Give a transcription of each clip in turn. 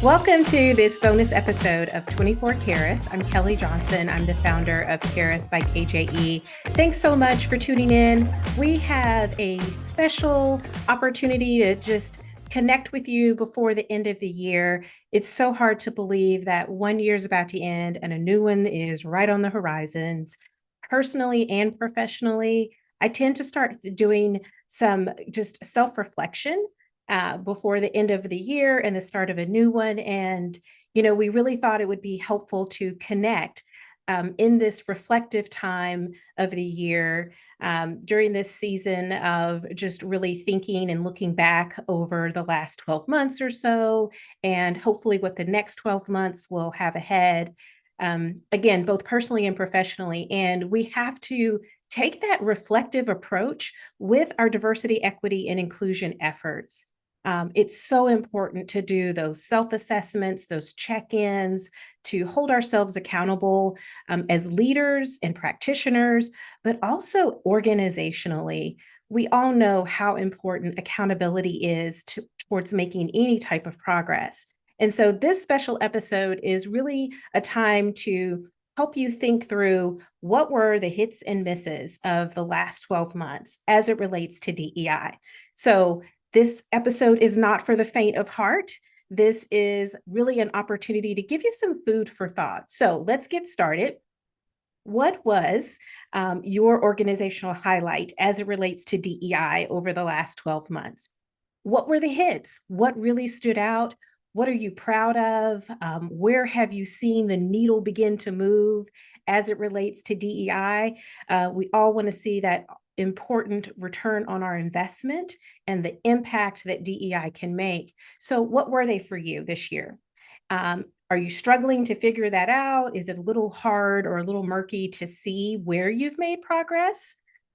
Welcome to this bonus episode of 24 KEIRUS. I'm Kelley Johnson. I'm the founder of KEIRUS by KJE. Thanks so much for tuning in. We have a special opportunity to just connect with you before the end of the year. It's so hard to believe that one year is about to end and a new one is right on the horizons. Personally and professionally, I tend to start doing some just self-reflection before the end of the year and the start of a new one. And, we really thought it would be helpful to connect in this reflective time of the year during this season of just really thinking and looking back over the last 12 months or so, and hopefully what the next 12 months will have ahead. Again, both personally and professionally. And we have to take that reflective approach with our diversity, equity, and inclusion efforts. It's so important to do those self-assessments, those check-ins, to hold ourselves accountable as leaders and practitioners, but also organizationally. We all know how important accountability is towards making any type of progress. And so this special episode is really a time to help you think through what were the hits and misses of the last 12 months as it relates to DEI. So this episode is not for the faint of heart. This is really an opportunity to give you some food for thought. So let's get started. What was your organizational highlight as it relates to DEI over the last 12 months? What were the hits? What really stood out? What are you proud of? Where have you seen the needle begin to move as it relates to DEI? We all want to see that important return on our investment and the impact that DEI can make. So what were they for you this year? Are you struggling to figure that out? Is it a little hard or a little murky to see where you've made progress?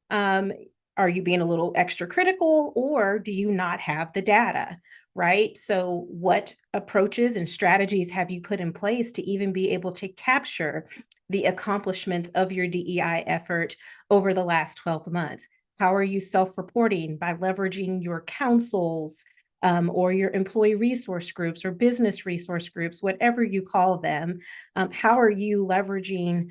Are you being a little extra critical, or do you not have the data, right? So what approaches and strategies have you put in place to even be able to capture the accomplishments of your DEI effort over the last 12 months? How are you self-reporting by leveraging your councils or your employee resource groups or business resource groups, whatever you call them? How are you leveraging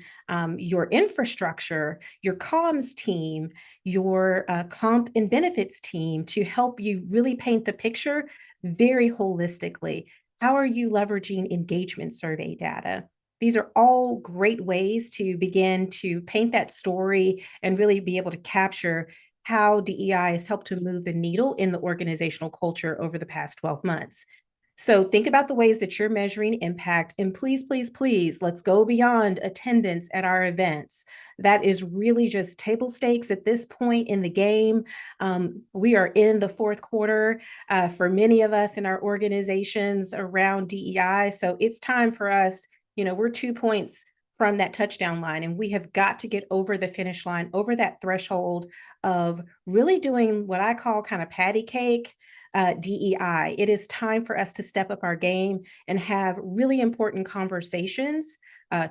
your infrastructure, your comms team, your comp and benefits team to help you really paint the picture very holistically? How are you leveraging engagement survey data? These are all great ways to begin to paint that story and really be able to capture how DEI has helped to move the needle in the organizational culture over the past 12 months. So think about the ways that you're measuring impact, and please, please, please, let's go beyond attendance at our events. That is really just table stakes at this point in the game. We are in the fourth quarter for many of us in our organizations around DEI. So it's time for us, we're 2 points from that touchdown line, and we have got to get over the finish line, over that threshold of really doing what I call kind of patty cake DEI. It is time for us to step up our game and have really important conversations,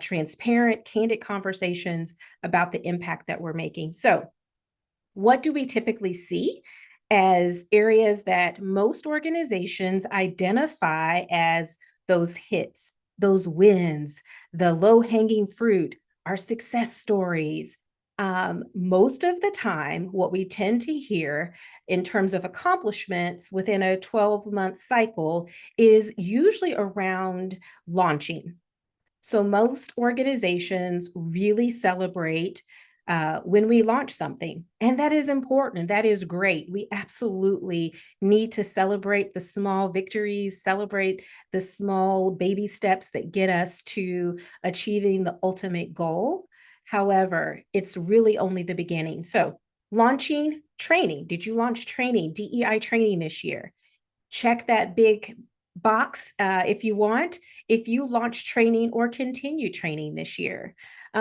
transparent, candid conversations about the impact that we're making. So what do we typically see as areas that most organizations identify as those hits, those wins, the low-hanging fruit, our success stories? Most of the time, what we tend to hear in terms of accomplishments within a 12-month cycle is usually around launching. So most organizations really celebrate when we launch something, and that is important. That is great. We absolutely need to celebrate the small victories, celebrate the small baby steps that get us to achieving the ultimate goal. However, it's really only the beginning. So launching training. Did you launch training, DEI training this year? Check that big box if you want, if you launch training or continue training this year.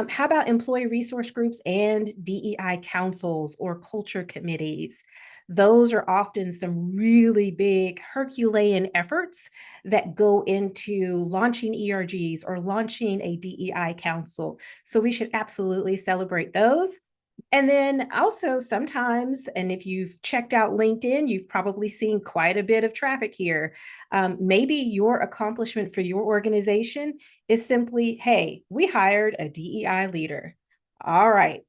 How about employee resource groups and DEI councils or culture committees? Those are often some really big Herculean efforts that go into launching ERGs or launching a DEI council. So we should absolutely celebrate those. And then also sometimes, and if you've checked out LinkedIn, you've probably seen quite a bit of traffic here. Maybe your accomplishment for your organization is simply, hey, we hired a DEI leader. All right,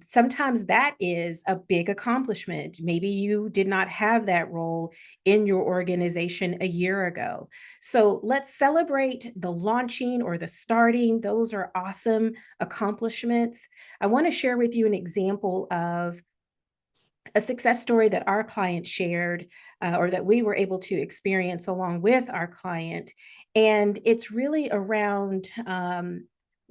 sometimes that is a big accomplishment. Maybe you did not have that role in your organization a year ago. So let's celebrate the launching or the starting. Those are awesome accomplishments. I want to share with you an example of a success story that our client shared or that we were able to experience along with our client. And it's really around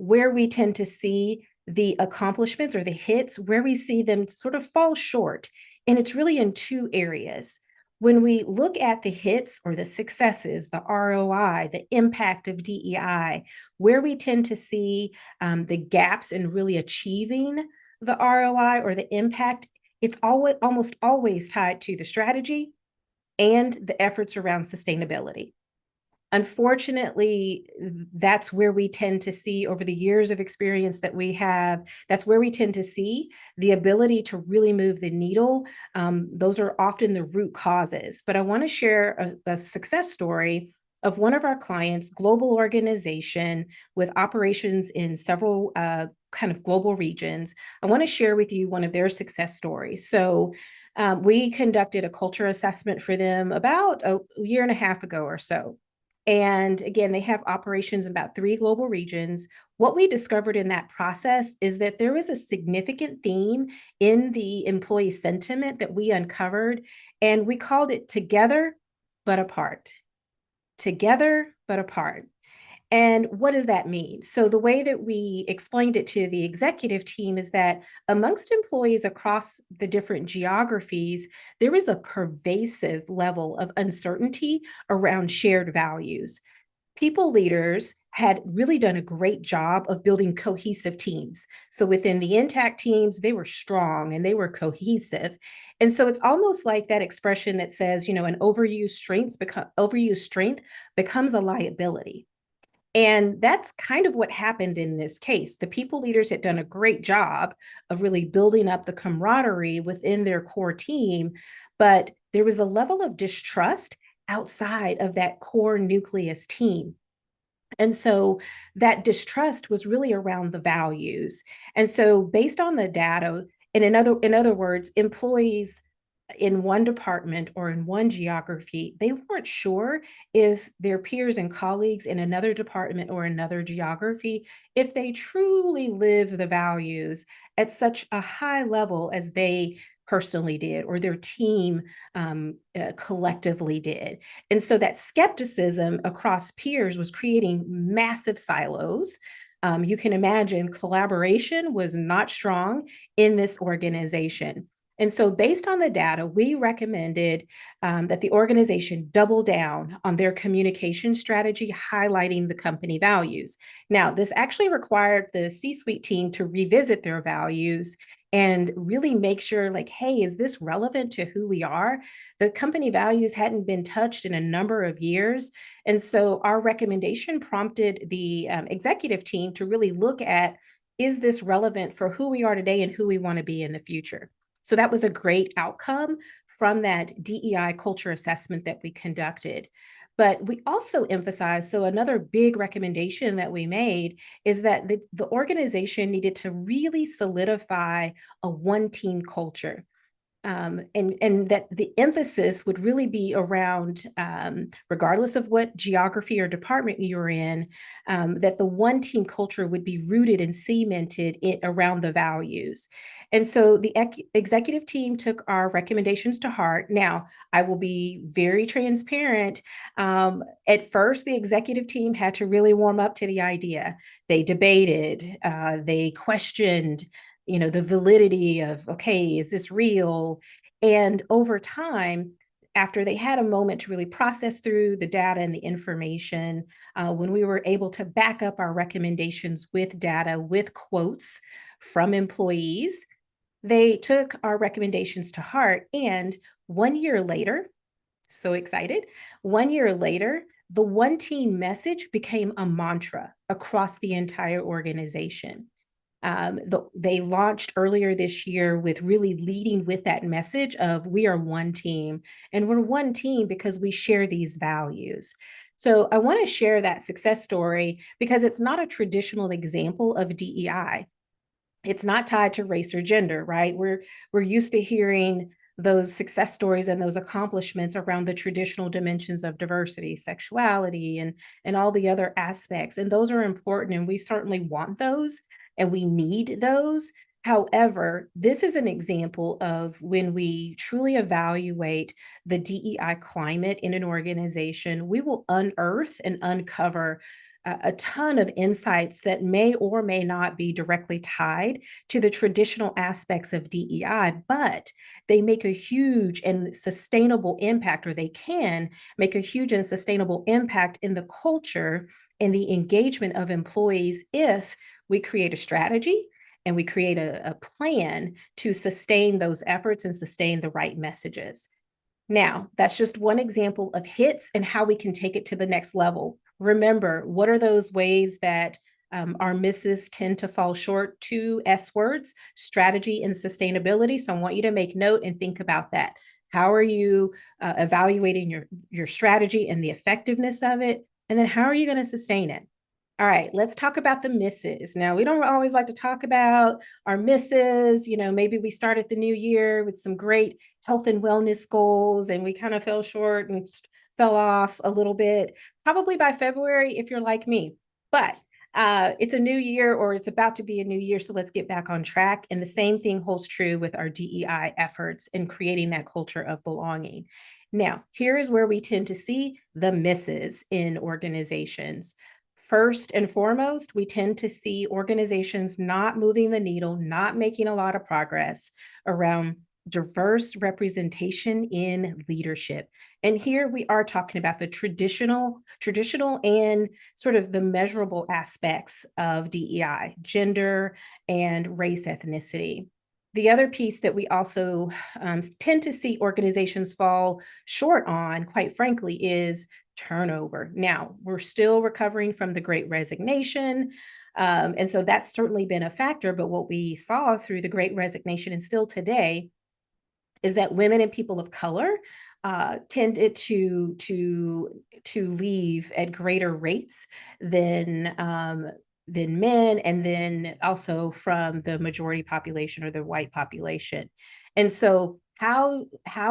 where we tend to see the accomplishments or the hits, where we see them sort of fall short. And it's really in two areas. When we look at the hits or the successes, the ROI, the impact of DEI, where we tend to see the gaps in really achieving the ROI or the impact, it's almost always tied to the strategy and the efforts around sustainability. Unfortunately, that's where we tend to see over the years of experience that we have, that's where we tend to see the ability to really move the needle. Those are often the root causes. But I want to share a success story of one of our clients, global organization with operations in several kind of global regions. I want to share with you one of their success stories. So we conducted a culture assessment for them about a year and a half ago or so. And again, they have operations in about 3 global regions. What we discovered in that process is that there was a significant theme in the employee sentiment that we uncovered, and we called it together but apart. Together but apart. And what does that mean? So, the way that we explained it to the executive team is that amongst employees across the different geographies, there is a pervasive level of uncertainty around shared values. People leaders had really done a great job of building cohesive teams. So, within the intact teams, they were strong and they were cohesive. And so it's almost like that expression that says, an overused strength becomes a liability. And that's kind of what happened in this case. The people leaders had done a great job of really building up the camaraderie within their core team, but there was a level of distrust outside of that core nucleus team. And so that distrust was really around the values. And so based on the data, and in other words, employees in one department or in one geography, they weren't sure if their peers and colleagues in another department or another geography, if they truly live the values at such a high level as they personally did or their team collectively did. And so that skepticism across peers was creating massive silos. You can imagine collaboration was not strong in this organization. And so, based on the data, we recommended that the organization double down on their communication strategy, highlighting the company values. Now, this actually required the C suite team to revisit their values and really make sure, like, hey, is this relevant to who we are? The company values hadn't been touched in a number of years. And so, our recommendation prompted the executive team to really look at, is this relevant for who we are today and who we want to be in the future? So that was a great outcome from that DEI culture assessment that we conducted. But we also emphasized, so another big recommendation that we made is that the organization needed to really solidify a one team culture. And that the emphasis would really be around, regardless of what geography or department you're in, that the one team culture would be rooted and cemented around the values. And so the executive team took our recommendations to heart. Now, I will be very transparent. At first, the executive team had to really warm up to the idea. They debated, they questioned, the validity of, okay, is this real? And over time, after they had a moment to really process through the data and the information, when we were able to back up our recommendations with data, with quotes from employees, they took our recommendations to heart. And 1 year later, so excited, 1 year later, the one team message became a mantra across the entire organization. They launched earlier this year with really leading with that message of we are one team, and we're one team because we share these values. So I want to share that success story because it's not a traditional example of DEI. It's not tied to race or gender, right? We're used to hearing those success stories and those accomplishments around the traditional dimensions of diversity, sexuality, and all the other aspects. And those are important, and we certainly want those, and we need those. However, this is an example of when we truly evaluate the DEI climate in an organization, we will unearth and uncover a ton of insights that may or may not be directly tied to the traditional aspects of DEI, but they make a huge and sustainable impact, or they can make a huge and sustainable impact in the culture and the engagement of employees if we create a strategy and we create a plan to sustain those efforts and sustain the right messages. Now, that's just one example of hits and how we can take it to the next level. Remember, what are those ways that our misses tend to fall short? Two S words: strategy and sustainability. So I want you to make note and think about that. How are you evaluating your strategy and the effectiveness of it? And then how are you going to sustain it? All right, let's talk about the misses. Now, we don't always like to talk about our misses. Maybe we started the new year with some great health and wellness goals, and we kind of fell short and fell off a little bit, probably by February, if you're like me. But it's a new year, or it's about to be a new year, so let's get back on track. And the same thing holds true with our DEI efforts in creating that culture of belonging. Now, here is where we tend to see the misses in organizations. First and foremost, we tend to see organizations not moving the needle, not making a lot of progress around diverse representation in leadership. And here we are talking about the traditional and sort of the measurable aspects of DEI, gender and race ethnicity. The other piece that we also tend to see organizations fall short on, quite frankly, is turnover. Now, we're still recovering from the Great Resignation. And so that's certainly been a factor. But what we saw through the Great Resignation and still today is that women and people of color tended to leave at greater rates than men, and then also from the majority population or the white population. And so how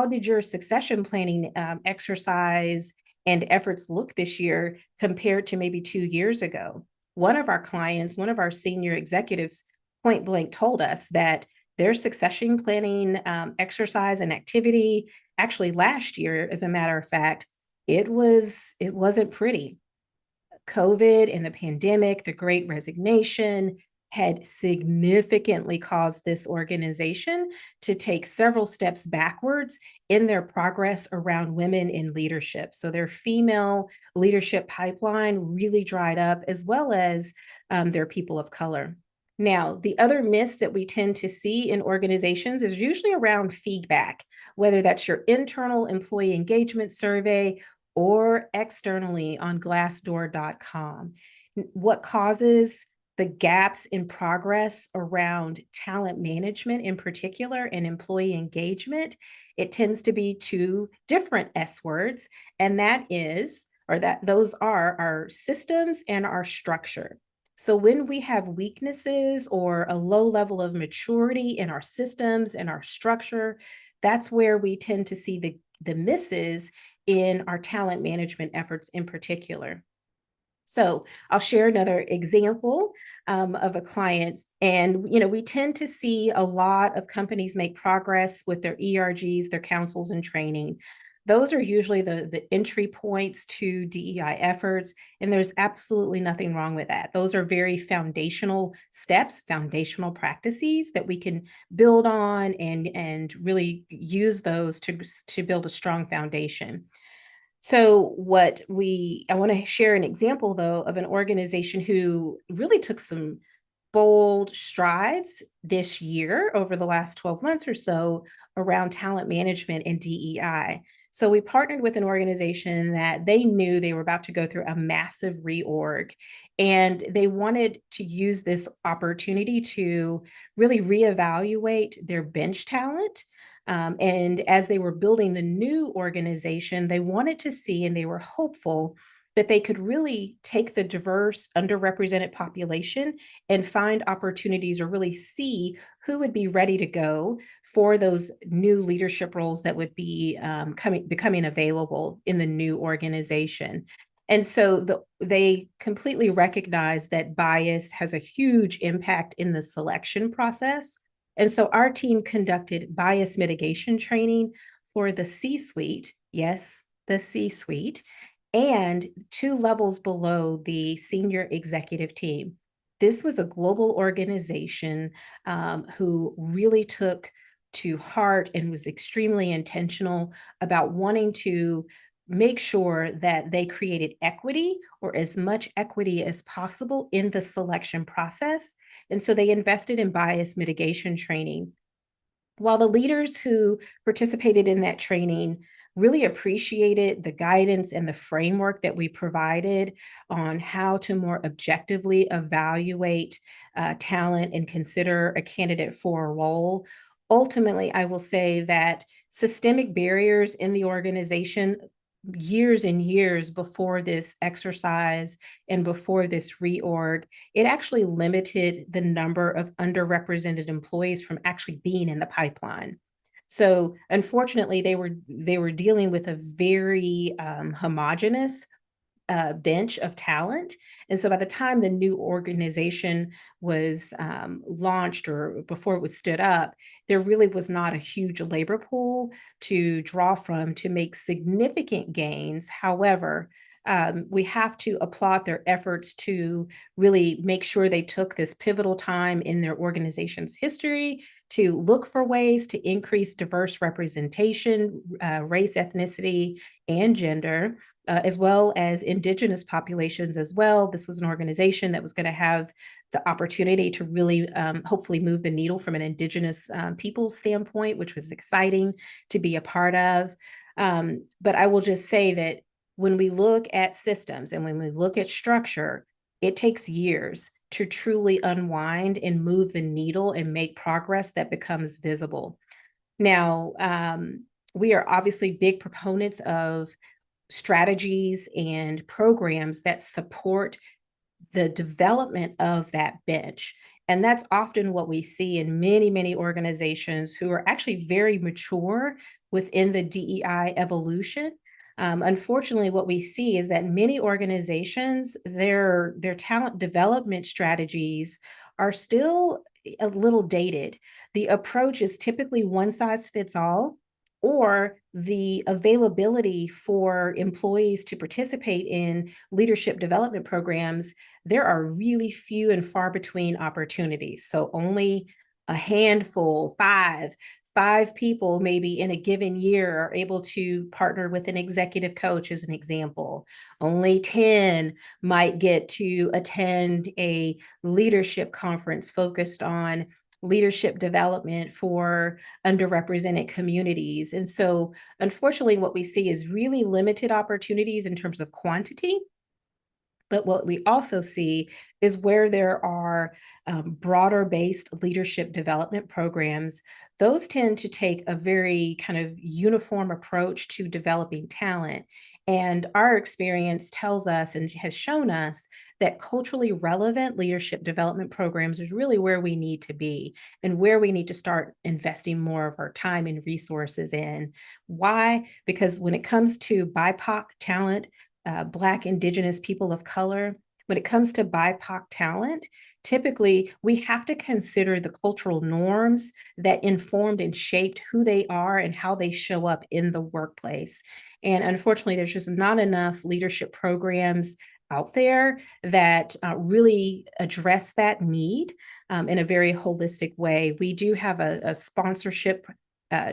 did your succession planning exercise and efforts look this year compared to maybe 2 years ago? One of our clients, one of our senior executives, point blank told us that their succession planning exercise and activity, actually last year, as a matter of fact, it wasn't pretty. COVID and the pandemic, the Great Resignation, had significantly caused this organization to take several steps backwards in their progress around women in leadership. So their female leadership pipeline really dried up, as well as their people of color. Now, the other miss that we tend to see in organizations is usually around feedback, whether that's your internal employee engagement survey or externally on glassdoor.com. What causes the gaps in progress around talent management in particular and employee engagement? It tends to be two different S words, and those are our systems and our structure. So when we have weaknesses or a low level of maturity in our systems and our structure, that's where we tend to see the misses in our talent management efforts in particular. So I'll share another example of a client. And, we tend to see a lot of companies make progress with their ERGs, their councils and training. Those are usually the entry points to DEI efforts, and there's absolutely nothing wrong with that. Those are very foundational steps, foundational practices that we can build on and really use those to build a strong foundation. So I want to share an example, though, of an organization who really took some bold strides this year over the last 12 months or so around talent management and DEI. So we partnered with an organization that they knew they were about to go through a massive reorg. And they wanted to use this opportunity to really reevaluate their bench talent. And as they were building the new organization, they wanted to see, and they were hopeful that they could really take the diverse, underrepresented population and find opportunities, or really see who would be ready to go for those new leadership roles that would be becoming available in the new organization. And so they completely recognize that bias has a huge impact in the selection process. And so our team conducted bias mitigation training for the C-suite, yes, the C-suite, and 2 levels below the senior executive team. This was a global organization who really took to heart and was extremely intentional about wanting to make sure that they created equity, or as much equity as possible, in the selection process. And so they invested in bias mitigation training. While the leaders who participated in that training really appreciated the guidance and the framework that we provided on how to more objectively evaluate talent and consider a candidate for a role, ultimately, I will say that systemic barriers in the organization, years and years before this exercise and before this reorg, it actually limited the number of underrepresented employees from actually being in the pipeline. So unfortunately, they were dealing with a very homogenous bench of talent. And so by the time the new organization was launched, or before it was stood up, there really was not a huge labor pool to draw from to make significant gains. However, we have to applaud their efforts to really make sure they took this pivotal time in their organization's history to look for ways to increase diverse representation, race, ethnicity, and gender, as well as Indigenous populations as well. This was an organization that was going to have the opportunity to really hopefully move the needle from an Indigenous people standpoint, which was exciting to be a part of. But I will just say that when we look at systems and when we look at structure, it takes years to truly unwind and move the needle and make progress that becomes visible. Now, we are obviously big proponents of strategies and programs that support the development of that bench. And that's often what we see in many, many organizations who are actually very mature within the DEI evolution. Unfortunately, what we see is that many organizations, their talent development strategies are still a little dated. The approach is typically one size fits all, or the availability for employees to participate in leadership development programs, there are really few and far between opportunities. So only a handful, five people maybe in a given year are able to partner with an executive coach, as an example. Only 10 might get to attend a leadership conference focused on leadership development for underrepresented communities. And so unfortunately, what we see is really limited opportunities in terms of quantity. But what we also see is where there are broader based leadership development programs, those tend to take a very kind of uniform approach to developing talent. And our experience tells us and has shown us that culturally relevant leadership development programs is really where we need to be and where we need to start investing more of our time and resources in. Why? Because when it comes to BIPOC talent, Black, Indigenous, people of color, when it comes to BIPOC talent, typically we have to consider the cultural norms that informed and shaped who they are and how they show up in the workplace. And unfortunately, there's just not enough leadership programs out there that really address that need in a very holistic way. We do have a sponsorship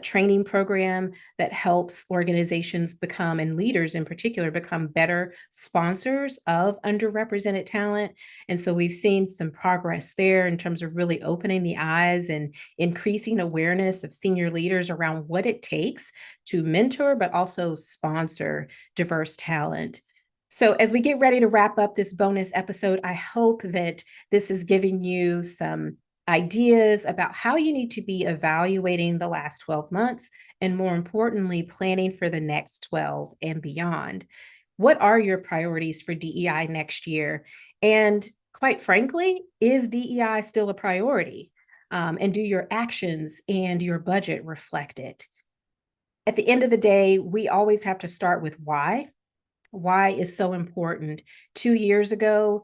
training program that helps organizations become, and leaders in particular, become better sponsors of underrepresented talent. And so we've seen some progress there in terms of really opening the eyes and increasing awareness of senior leaders around what it takes to mentor, but also sponsor diverse talent. So, as we get ready to wrap up this bonus episode, I hope that this is giving you some ideas about how you need to be evaluating the last 12 months and, more importantly, planning for the next 12 and beyond. What are your priorities for DEI next year? And quite frankly, is DEI still a priority? And do your actions and your budget reflect it? At the end of the day, we always have to start with why. Why is so important. 2 years ago,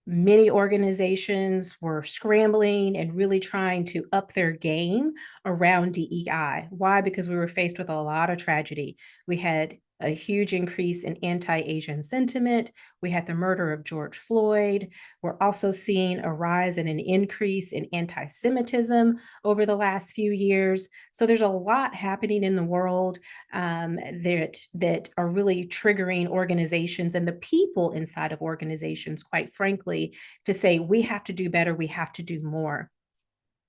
many organizations were scrambling and really trying to up their game around DEI. Why? Because we were faced with a lot of tragedy. We had a huge increase in anti-Asian sentiment. We had the murder of George Floyd. We're also seeing a rise and an increase in anti-Semitism over the last few years. So there's a lot happening in the world that are really triggering organizations and the people inside of organizations, quite frankly, to say, we have to do better, we have to do more.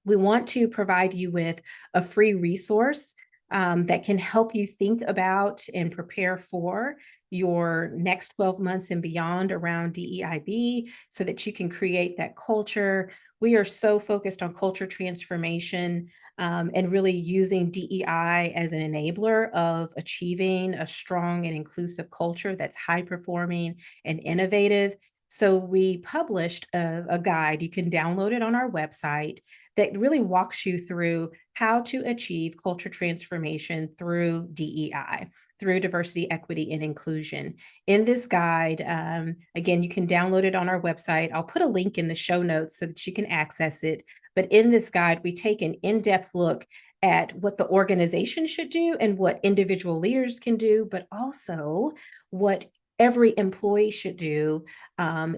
We want to provide you with a free resource that can help you think about and prepare for your next 12 months and beyond around DEIB so that you can create that culture. We are so focused on culture transformation and really using DEI as an enabler of achieving a strong and inclusive culture that's high performing and innovative. So we published a guide. You can download it on our website that really walks you through how to achieve culture transformation through DEI, through diversity, equity, and inclusion. In this guide, again, you can download it on our website. I'll put a link in the show notes so that you can access it. But in this guide, we take an in-depth look at what the organization should do and what individual leaders can do, but also what every employee should do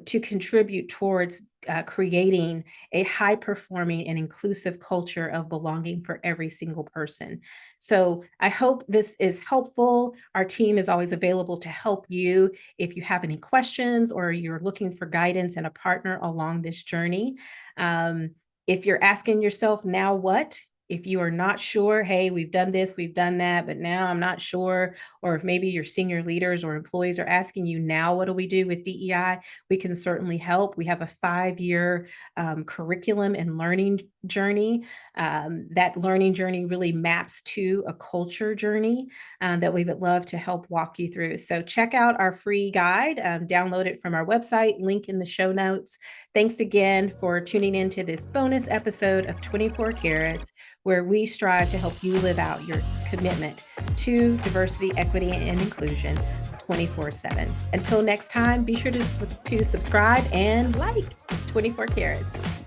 to contribute towards creating a high-performing and inclusive culture of belonging for every single person. So I hope this is helpful. Our team is always available to help you if you have any questions or you're looking for guidance and a partner along this journey. If you're asking yourself, now what? If you are not sure, hey, we've done this, we've done that, but now I'm not sure, or if maybe your senior leaders or employees are asking you, now what do we do with DEI? We can certainly help. We have a 5-year curriculum and learning journey. That learning journey really maps to a culture journey that we would love to help walk you through. So check out our free guide, download it from our website, link in the show notes. Thanks again for tuning into this bonus episode of 24 KEIRUS, where we strive to help you live out your commitment to diversity, equity, and inclusion 24/7. Until next time, be sure to subscribe and like 24 KEIRUS.